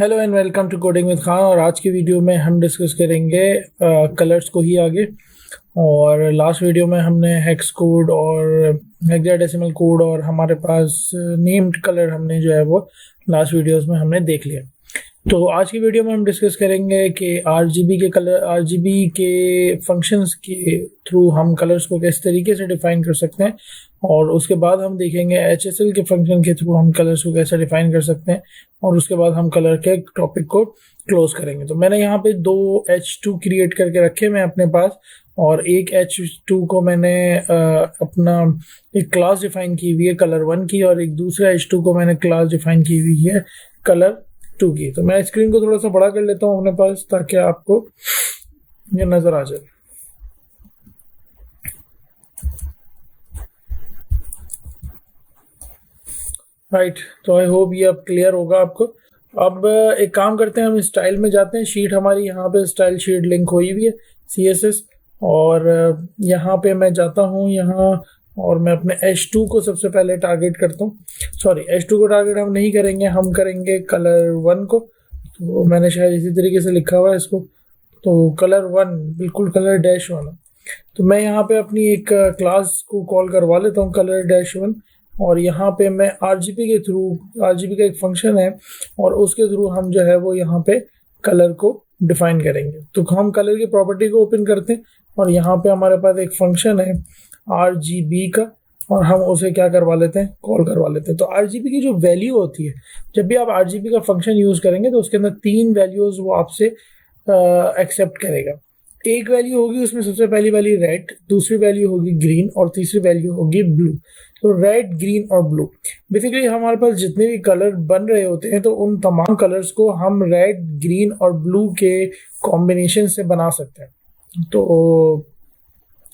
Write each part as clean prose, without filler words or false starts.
Hello and welcome to coding with Khan. और आज की वीडियो में हम डिस्कस करेंगे कलर्स को ही आगे। और लास्ट वीडियो में हमने हेक्स कोड और हेक्साडेसिमल कोड और हमारे पास नेम्ड कलर हमने जो है वो लास्ट वीडियोस में हमने देख लिया। तो आज की वीडियो में हम डिस्कस करेंगे कि आरजीबी के फंक्शंस के थ्रू हम कलर्स को किस तरीके से डिफाइन कर सकते हैं, और उसके बाद हम देखेंगे एचएसएल के फंक्शन के थ्रू हम कलर्स को कैसे डिफाइन कर सकते हैं, और उसके बाद हम कलर के टॉपिक को क्लोज करेंगे। तो मैंने यहाँ पे दो H2 क्रिएट करके रखे मैं अपने पास, और एक H2 को मैंने अपना एक क्लास डिफाइन की हुई है कलर 1 की, और एक दूसरा H2 को मैंने क्लास डिफाइन की हुई है कलर 2 की। तो मैं स्क्रीन को थोड़ा सा बड़ा कर लेता हूँ अपने पास ताकि आपको ये नजर आ जाए। राइट, तो आई होप ये अब क्लियर होगा आपको। अब एक काम करते हैं, हम स्टाइल में जाते हैं। शीट हमारी यहाँ पे स्टाइल शीट लिंक हुई हुई है CSS, और यहाँ पे मैं जाता हूँ यहाँ, और मैं अपने H2 को सबसे पहले टारगेट करता हूँ। सॉरी, H2 को टारगेट हम नहीं करेंगे, हम करेंगे कलर 1 को। तो मैंने शायद इसी तरीके से लिखा हुआ है इसको। तो कलर 1 बिल्कुल कलर डैश 1। तो मैं यहाँ पे अपनी एक क्लास को कॉल करवा लेता हूँ कलर डैश 1, और यहाँ पे मैं आरजीबी के थ्रू, आरजीबी का एक फंक्शन है और उसके थ्रू हम जो है वो यहाँ पे कलर को डिफाइन करेंगे। तो हम कलर की प्रॉपर्टी को ओपन करते हैं, और यहाँ पे हमारे पास एक फंक्शन है आरजीबी का, और हम उसे क्या करवा लेते हैं, कॉल करवा लेते हैं। तो आरजीबी की जो वैल्यू होती है, जब भी आप आरजीबी का फंक्शन यूज करेंगे तो उसके अंदर 3 वैल्यूज वो आपसे एक्सेप्ट करेगा। एक वैल्यू होगी उसमें सबसे पहली वाली रेड, दूसरी वैल्यू होगी ग्रीन, और तीसरी वैल्यू होगी ब्लू। तो रेड, ग्रीन और ब्लू, बेसिकली हमारे पास जितने भी कलर बन रहे होते हैं तो उन तमाम कलर्स को हम रेड, ग्रीन और ब्लू के कॉम्बिनेशन से बना सकते हैं। तो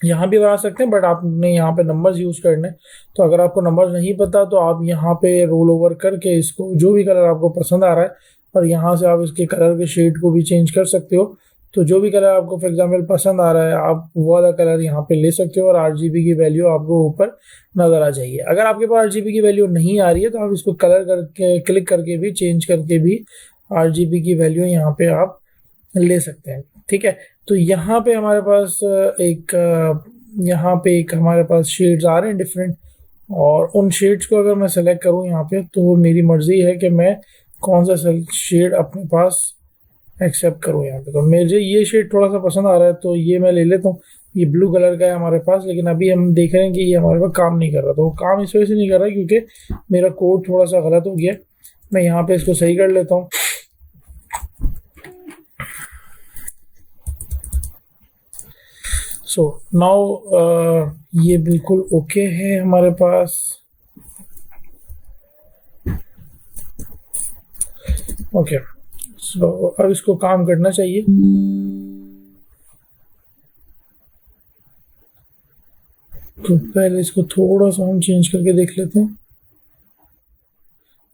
यहाँ भी बना सकते हैं, बट आपने यहाँ पे नंबर्स यूज करने। तो अगर आपको नंबर्स नहीं पता तो आप यहाँ पे रोल ओवर करके इसको, जो भी कलर आपको पसंद आ रहा है, और यहाँ से आप इसके कलर के शेड को भी चेंज कर सकते हो। तो जो भी कलर आपको फॉर एग्जांपल पसंद आ रहा है, आप वो वाला कलर यहाँ पे ले सकते हो, और आरजीबी की वैल्यू आपको ऊपर नजर आ जाएगी। अगर आपके पास आरजीबी की वैल्यू नहीं आ रही है तो आप इसको कलर करके, क्लिक करके भी, चेंज करके भी आरजीबी की वैल्यू यहाँ पे आप ले सकते हैं। ठीक है, तो यहाँ पे हमारे पास एक हमारे पास शेड्स आ रहे हैं डिफरेंट, और उन शेड्स को अगर मैं सेलेक्ट करूँ यहाँ पे, तो मेरी मर्जी है कि मैं कौन सा शेड अपने पास एक्सेप्ट करूँ यहाँ पे। तो मुझे ये शेड थोड़ा सा पसंद आ रहा है तो ये मैं ले लेता हूँ। ये ब्लू कलर का है हमारे पास, लेकिन अभी हम देख रहे हैं कि ये हमारे पास काम नहीं कर रहा। तो वो काम इस वजह से नहीं कर रहा क्योंकि मेरा कोड थोड़ा सा गलत हो गया। मैं यहाँ पे इसको सही कर लेता हूँ। सो नाउ ये बिल्कुल ओके है हमारे पास। ओके, सो अब इसको काम करना चाहिए। तो पहले इसको थोड़ा सा हम चेंज करके देख लेते हैं।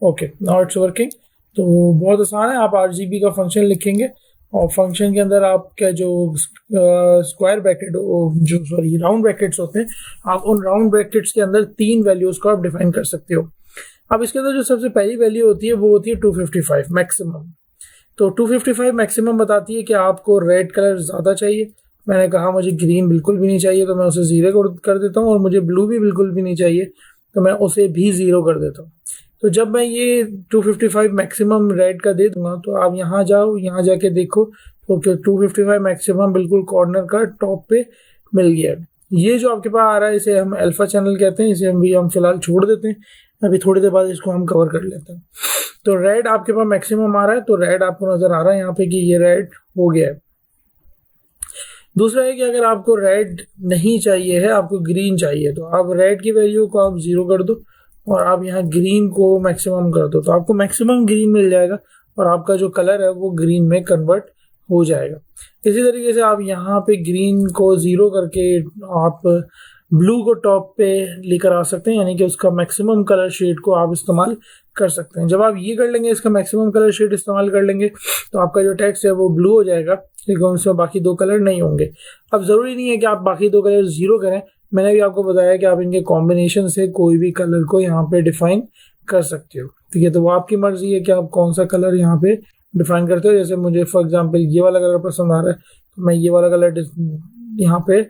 Okay, now it's working. तो बहुत आसान है, आप आरजीबी का फंक्शन लिखेंगे, और फंक्शन के अंदर आपका जो स्क्वायर ब्रैकेट, जो सॉरी राउंड ब्रैकेट्स होते हैं, आप उन राउंड ब्रैकेट्स के अंदर 3 वैल्यूज को आप डिफाइन कर सकते हो। अब इसके अंदर जो सबसे पहली वैल्यू होती है वो होती है 255 मैक्सिमम। तो 255 मैक्सिमम बताती है कि आपको रेड कलर ज़्यादा चाहिए। मैंने कहा मुझे ग्रीन बिल्कुल भी नहीं चाहिए, तो मैं उसे 0 कर देता हूँ, और मुझे ब्लू भी बिल्कुल भी नहीं चाहिए तो मैं उसे भी 0 कर देता हूँ। तो जब मैं ये 255 मैक्सिमम रेड का दे दूंगा, तो आप यहाँ जाओ, यहाँ जाके देखो तो 255 मैक्सिमम बिल्कुल कॉर्नर का टॉप पे मिल गया है। ये जो आपके पास आ रहा है इसे हम अल्फा चैनल कहते हैं, इसे हम फिलहाल छोड़ देते हैं। अभी थोड़ी देर बाद इसको हम कवर कर लेते हैं। तो रेड आपके पास मैक्सिमम आ रहा है, तो रेड आपको नजर आ रहा है यहाँ पे कि ये रेड हो गया है। दूसरा है कि अगर आपको रेड नहीं चाहिए है, आपको ग्रीन चाहिए, तो आप रेड की वैल्यू को आप 0 कर दो, और आप यहाँ ग्रीन को मैक्सिमम कर दो, तो आपको मैक्सिमम ग्रीन मिल जाएगा, और आपका जो कलर है वो ग्रीन में कन्वर्ट हो जाएगा। इसी तरीके से आप यहाँ पे ग्रीन को 0 करके आप ब्लू को टॉप पे लेकर आ सकते हैं, यानी कि उसका मैक्सिमम कलर शेड को आप इस्तेमाल कर सकते हैं। जब आप ये कर लेंगे, इसका मैक्सिमम कलर शेड इस्तेमाल कर लेंगे, तो आपका जो टेक्स्ट है वो ब्लू हो जाएगा, लेकिन उसमें बाकी 2 कलर नहीं होंगे। अब जरूरी नहीं है कि आप बाकी 2 कलर 0 करें। मैंने भी आपको बताया कि आप इनके कॉम्बिनेशन से कोई भी कलर को यहाँ पे डिफाइन कर सकते हो। ठीक है, तो वो आपकी मर्जी है कि आप कौन सा कलर यहाँ पे डिफाइन करते हो। जैसे मुझे फॉर एग्जांपल ये वाला कलर पसंद आ रहा है तो मैं ये वाला कलर यहाँ पे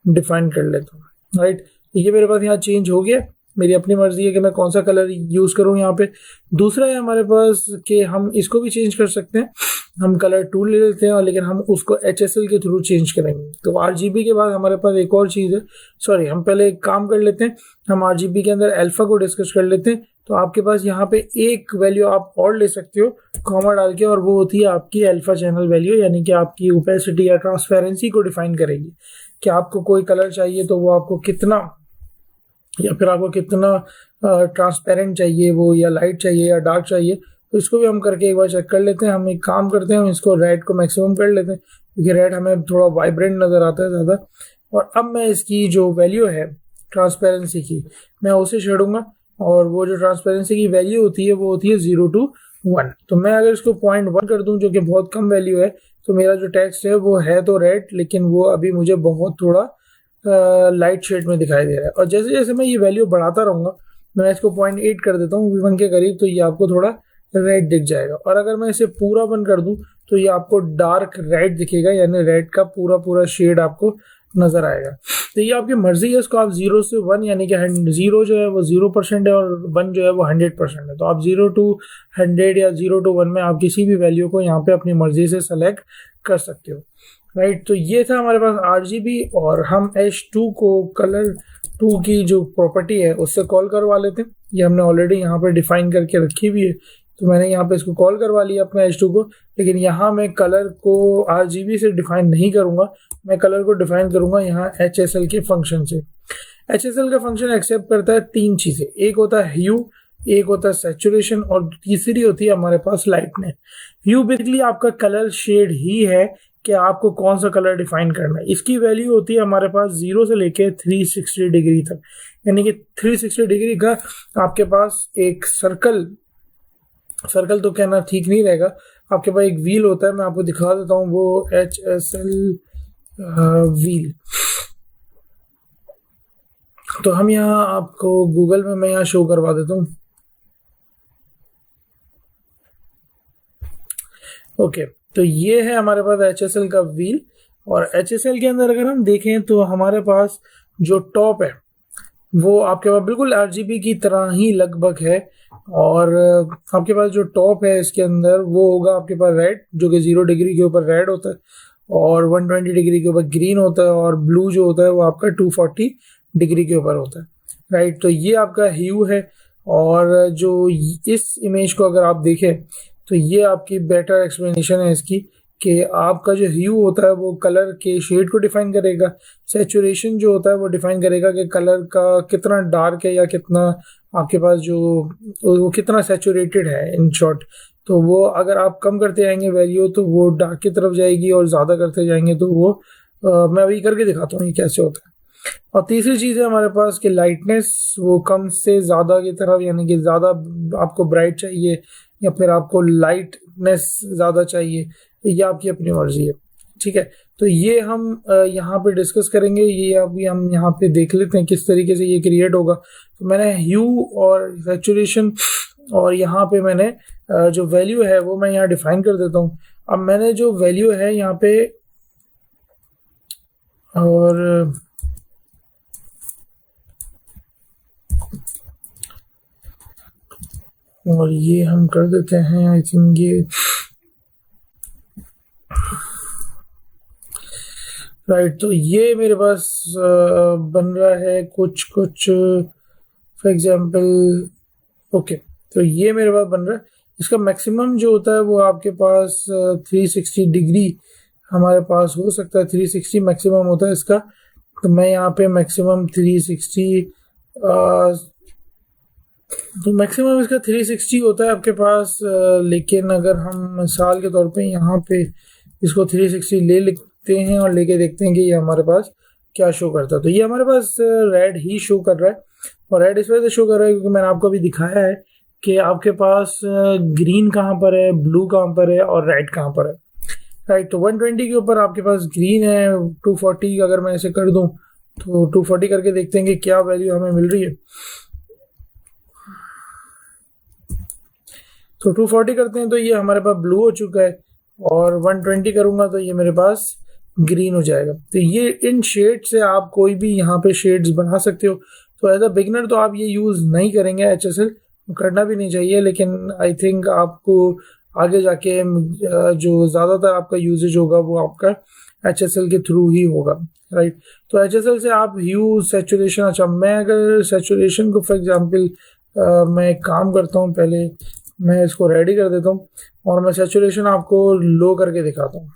डिफाइन कर लेता हूँ, राइट। ये मेरे पास यहाँ चेंज हो गया, मेरी अपनी मर्जी है कि मैं कौन सा कलर यूज करूँ यहाँ पे। दूसरा है हमारे पास कि हम इसको भी चेंज कर सकते हैं, हम कलर टूल ले लेते हैं और लेकिन हम उसको HSL के थ्रू चेंज करेंगे। तो RGB के बाद हमारे पास एक और चीज़ है, सॉरी हम पहले एक काम कर लेते हैं, हम RGB के अंदर अल्फा को डिस्कस कर लेते हैं। तो आपके पास यहाँ पे एक वैल्यू आप और ले सकते हो कॉमा डाल के, और वो होती है आपकी अल्फा चैनल वैल्यू, यानी कि आपकी ओपेसिटी या ट्रांसपेरेंसी को डिफाइन करेगी कि आपको कोई कलर चाहिए तो वो आपको कितना, या फिर आपको कितना ट्रांसपेरेंट चाहिए वो, या लाइट चाहिए या डार्क चाहिए। तो इसको भी हम करके एक बार चेक कर लेते हैं। हम एक काम करते हैं, हम इसको रेड को मैक्सिमम कर लेते हैं क्योंकि रेड हमें थोड़ा वाइब्रेंट नज़र आता है ज़्यादा। और अब मैं इसकी जो वैल्यू है ट्रांसपेरेंसी की, मैं उसे छेड़ूंगा, और वो जो ट्रांसपेरेंसी की वैल्यू होती है वो होती है 0 to 1। तो मैं अगर इसको 0.1 कर दूं जो कि बहुत कम वैल्यू है, तो मेरा जो टेक्स्ट है वो है तो रेड, लेकिन वो अभी मुझे बहुत थोड़ा लाइट शेड में दिखाई दे रहा है। और जैसे जैसे मैं ये वैल्यू बढ़ाता रहूँगा, मैं इसको 0.8 कर देता हूँ V1 के करीब, तो ये आपको थोड़ा रेड दिख जाएगा। और अगर मैं इसे पूरा बंद कर दूं तो ये आपको डार्क रेड दिखेगा, यानी रेड का पूरा पूरा शेड आपको नजर आएगा। तो ये आपकी मर्जी है, इसको आप 0 से 1, यानी कि 0 जो है वो 0% है और 1 जो है वो 100% है। तो आप 0 to 100 या 0 to 1 में आप किसी भी वैल्यू को यहाँ पे अपनी मर्जी से सेलेक्ट कर सकते हो, राइट। तो ये था हमारे पास RGB, और हम H2 को कलर 2 की जो प्रॉपर्टी है उससे कॉल करवा लेते हैं। ये हमने ऑलरेडी यहाँ पे डिफाइन करके रखी हुई है, तो मैंने यहाँ पे इसको कॉल करवा लिया अपने H2 को। लेकिन यहाँ मैं कलर को RGB से डिफाइन नहीं करूँगा, मैं कलर को डिफाइन करूँगा यहाँ HSL के फंक्शन से। HSL का फंक्शन एक्सेप्ट करता है 3 चीज़ें, एक होता है ह्यू, एक होता है सैचुरेशन, और तीसरी होती है हमारे पास लाइटनेस। ह्यू बेसिकली आपका कलर शेड ही है कि आपको कौन सा कलर डिफाइन करना है। इसकी वैल्यू होती है हमारे पास 0 से लेके 360 डिग्री तक, यानी कि 360 डिग्री का आपके पास एक सर्कल तो कहना ठीक नहीं रहेगा, आपके पास एक व्हील होता है, मैं आपको दिखा देता हूँ वो HSL व्हील। तो हम यहाँ आपको गूगल में मैं यहाँ शो करवा देता हूँ। ओके, तो ये है हमारे पास HSL का व्हील। और HSL के अंदर अगर हम देखें तो हमारे पास जो टॉप है वो आपके पास बिल्कुल RGB की तरह ही लगभग है, और आपके पास जो टॉप है इसके अंदर वो होगा आपके पास रेड, जो कि 0 डिग्री के ऊपर रेड होता है, और 120 डिग्री के ऊपर ग्रीन होता है, और ब्लू जो होता है वो आपका 240 डिग्री के ऊपर होता है, राइट। तो ये आपका ह्यू है। और जो इस इमेज को अगर आप देखें तो ये आपकी बेटर एक्सप्लेनेशन है इसकी, कि आपका जो ह्यू होता है वो कलर के शेड को डिफाइन करेगा, सैचुरेशन जो होता है वो डिफाइन करेगा कि कलर का कितना डार्क है या कितना आपके पास जो वो कितना सैचुरेटेड है इन शॉर्ट। तो वो अगर आप कम करते जाएंगे वैल्यू तो वो डार्क की तरफ जाएगी, और ज़्यादा करते जाएंगे तो वो मैं अभी करके दिखाता हूँ ये कैसे होता है। और तीसरी चीज़ है हमारे पास कि लाइटनेस, वो कम से ज़्यादा की तरफ, यानी कि ज़्यादा आपको ब्राइट चाहिए या फिर आपको लाइटनेस ज़्यादा चाहिए, ये आपकी अपनी मर्जी है, ठीक है। तो ये हम यहाँ पे डिस्कस करेंगे, ये अभी हम यहाँ पे देख लेते हैं किस तरीके से ये क्रिएट होगा। तो मैंने ह्यू और सैचुरेशन, और यहाँ पे मैंने जो वैल्यू है वो मैं यहाँ डिफाइन कर देता हूँ। अब मैंने जो वैल्यू है यहाँ पे, और ये हम कर देते हैं, आई थिंक ये राइट। तो ये मेरे पास बन रहा है कुछ फॉर एग्जांपल, ओके। तो ये मेरे पास बन रहा है, इसका मैक्सिमम जो होता है वो आपके पास 360 डिग्री हमारे पास हो सकता है, 360 मैक्सिमम होता है इसका। तो मैं यहाँ पे मैक्सिमम 360, तो मैक्सिमम इसका 360 होता है आपके पास। लेकिन अगर हम मिसाल के तौर पे यहाँ पे इसको 360 ले लेते हैं और लेके देखते हैं कि ये हमारे पास क्या शो करता है, तो ये हमारे पास रेड ही शो कर रहा है। और रेड इस वजह से शो कर रहा है क्योंकि मैंने आपको अभी दिखाया है कि आपके पास ग्रीन कहाँ पर है, ब्लू कहाँ पर है, और रेड कहाँ पर है, राइट। तो 120 के ऊपर आपके पास ग्रीन है, 240 अगर मैं ऐसे कर दूं तो 240 करके देखते हैं कि क्या वैल्यू हमें मिल रही है। तो 240 करते हैं तो ये हमारे पास ब्लू हो चुका है, और 120 करूँगा तो ये मेरे पास ग्रीन हो जाएगा। तो ये इन शेड से आप कोई भी यहाँ पे शेड्स बना सकते हो। तो एज अ बिगनर तो आप ये यूज़ नहीं करेंगे HSL, करना भी नहीं चाहिए, लेकिन आई थिंक आपको आगे जाके जो ज़्यादातर आपका यूजेज होगा वो आपका HSL के थ्रू ही होगा, राइट। तो HSL से आप ह्यू, सेचुरेशन, अच्छा मैं अगर सेचुरेशन को फॉर एग्जांपल मैं एक काम करता हूँ, पहले मैं इसको रेडी कर देता हूँ और मैं सेचुरेशन आपको लो करके दिखाता हूँ।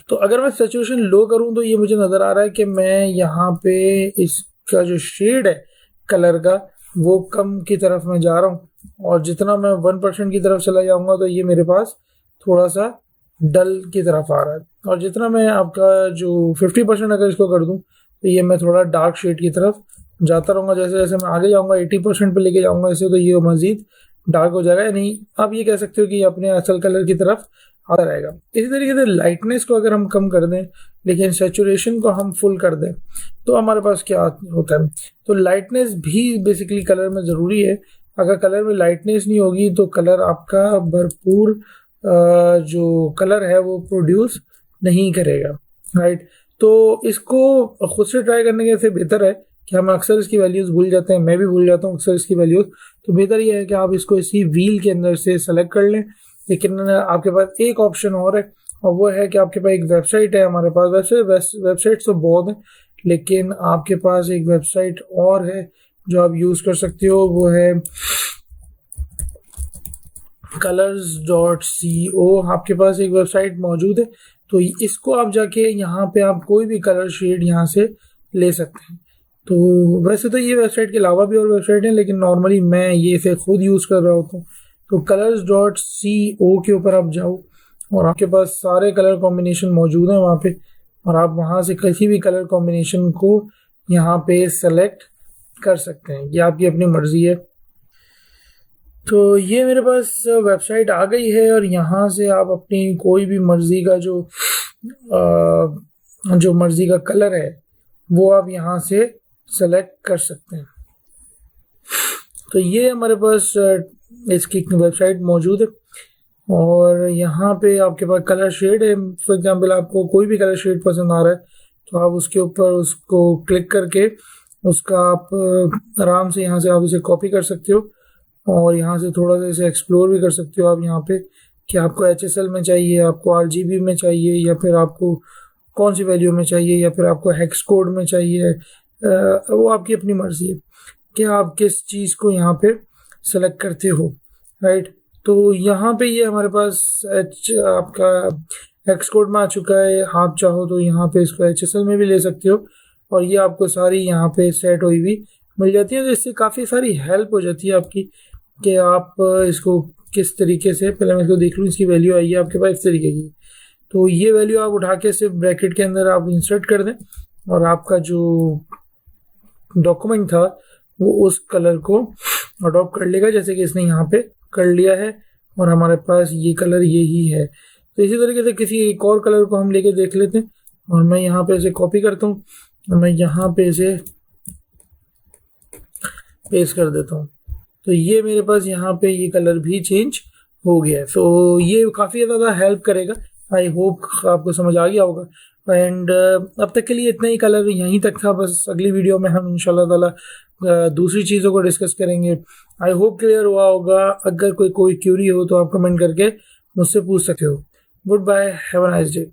तो अगर मैं सेचुरेशन लो करूँ तो ये मुझे नज़र आ रहा है कि मैं यहाँ पे इसका जो शेड है कलर का वो कम की तरफ मैं जा रहा हूँ, और जितना मैं 1% की तरफ चला जाऊँगा तो ये मेरे पास थोड़ा सा डल की तरफ आ रहा है, और जितना मैं आपका जो 50% अगर इसको कर दूँ तो ये मैं थोड़ा डार्क शेड की तरफ जाता रहूँगा। जैसे जैसे मैं आगे जाऊँगा 80% पे लेके जाऊँगा इसे, तो ये मज़ीद डार्क हो जाएगा, यानी आप ये कह सकते हो कि ये अपने असल कलर की तरफ आता रहेगा। इसी तरीके से लाइटनेस को अगर हम कम कर दें लेकिन सेचुरेशन को हम फुल कर दें तो हमारे पास क्या होता है। तो लाइटनेस भी बेसिकली कलर में ज़रूरी है। अगर कलर में लाइटनेस नहीं होगी तो कलर आपका भरपूर जो कलर है वो प्रोड्यूस नहीं करेगा, राइट। तो इसको खुद से ट्राई करने से बेहतर है कि हम अक्सर इसकी वैल्यूज़ भूल जाते हैं, मैं भी भूल जाता हूँ अक्सर इसकी वैल्यूज़। तो बेहतर ये है कि आप इसको इसी व्हील के अंदर से सेलेक्ट कर लें। लेकिन आपके पास एक ऑप्शन और है, और वो है कि आपके पास एक वेबसाइट है हमारे पास। वैसे वेबसाइट तो बहुत हैं, लेकिन आपके पास एक वेबसाइट और है जो आप यूज़ कर सकते हो, वो है colors.co। आपके पास एक वेबसाइट मौजूद है, तो इसको आप जाके यहाँ पे आप कोई भी कलर शेड यहाँ से ले सकते हैं। तो वैसे तो ये वेबसाइट के अलावा भी और वेबसाइट हैं, लेकिन नॉर्मली मैं ये इसे खुद यूज़ कर रहा होता हूँ। तो colors.co के ऊपर आप जाओ और आपके पास सारे कलर कॉम्बिनेशन मौजूद हैं वहाँ पे, और आप वहाँ से किसी भी कलर कॉम्बिनेशन को यहाँ पे सेलेक्ट कर सकते हैं, ये आपकी अपनी मर्ज़ी है। तो ये मेरे पास वेबसाइट आ गई है, और यहाँ से आप अपनी कोई भी मर्ज़ी का जो मर्ज़ी का कलर है वो आप यहाँ से सेलेक्ट कर सकते हैं। तो ये हमारे पास इसकी वेबसाइट मौजूद है, और यहाँ पे आपके पास कलर शेड है। फॉर एग्जांपल आपको कोई भी कलर शेड पसंद आ रहा है तो आप उसके ऊपर उसको क्लिक करके उसका आप आराम से यहाँ से आप इसे कॉपी कर सकते हो, और यहाँ से थोड़ा सा इसे एक्सप्लोर भी कर सकते हो आप यहाँ पे कि आपको HSL में चाहिए, आपको RGB में चाहिए, या फिर आपको कौन सी वैल्यू में चाहिए, या फिर आपको हेक्स कोड में चाहिए। वो आपकी अपनी मर्ज़ी है कि आप किस चीज़ को यहाँ पे सेलेक्ट करते हो, राइट। तो यहाँ पे ये हमारे पास आपका हेक्स कोड में आ चुका है। आप चाहो तो यहाँ पे इसको HSL में भी ले सकते हो, और ये आपको सारी यहाँ पे सेट हुई भी मिल जाती है। तो इससे काफ़ी सारी हेल्प हो जाती है आपकी कि आप इसको किस तरीके से, पहले मैं इसको देख लूँ, इसकी वैल्यू आई है आपके पास इस तरीके की। तो ये वैल्यू आप उठा के सिर्फ ब्रैकेट के अंदर आप इंसर्ट कर दें, और आपका जो डॉक्यूमेंट था वो उस कलर को अडॉप्ट कर लेगा, जैसे कि इसने यहाँ पे कर लिया है, और हमारे पास ये कलर यही है। तो इसी तरीके से किसी एक और कलर को हम लेके देख लेते हैं, और मैं यहाँ पे इसे कॉपी करता हूँ और मैं यहाँ पे इसे पेस्ट कर देता हूँ। तो ये मेरे पास यहाँ पे ये कलर भी चेंज हो गया है। तो ये काफ़ी ज़्यादा हेल्प करेगा। आई होप आपको समझ आ गया होगा। एंड अब तक के लिए इतना ही कलर यहीं तक था। बस अगली वीडियो में हम इंशाल्लाह ताला दूसरी चीज़ों को डिस्कस करेंगे। आई होप क्लियर हुआ होगा। अगर कोई क्यूरी हो तो आप कमेंट करके मुझसे पूछ सकते हो। Goodbye, have a nice day.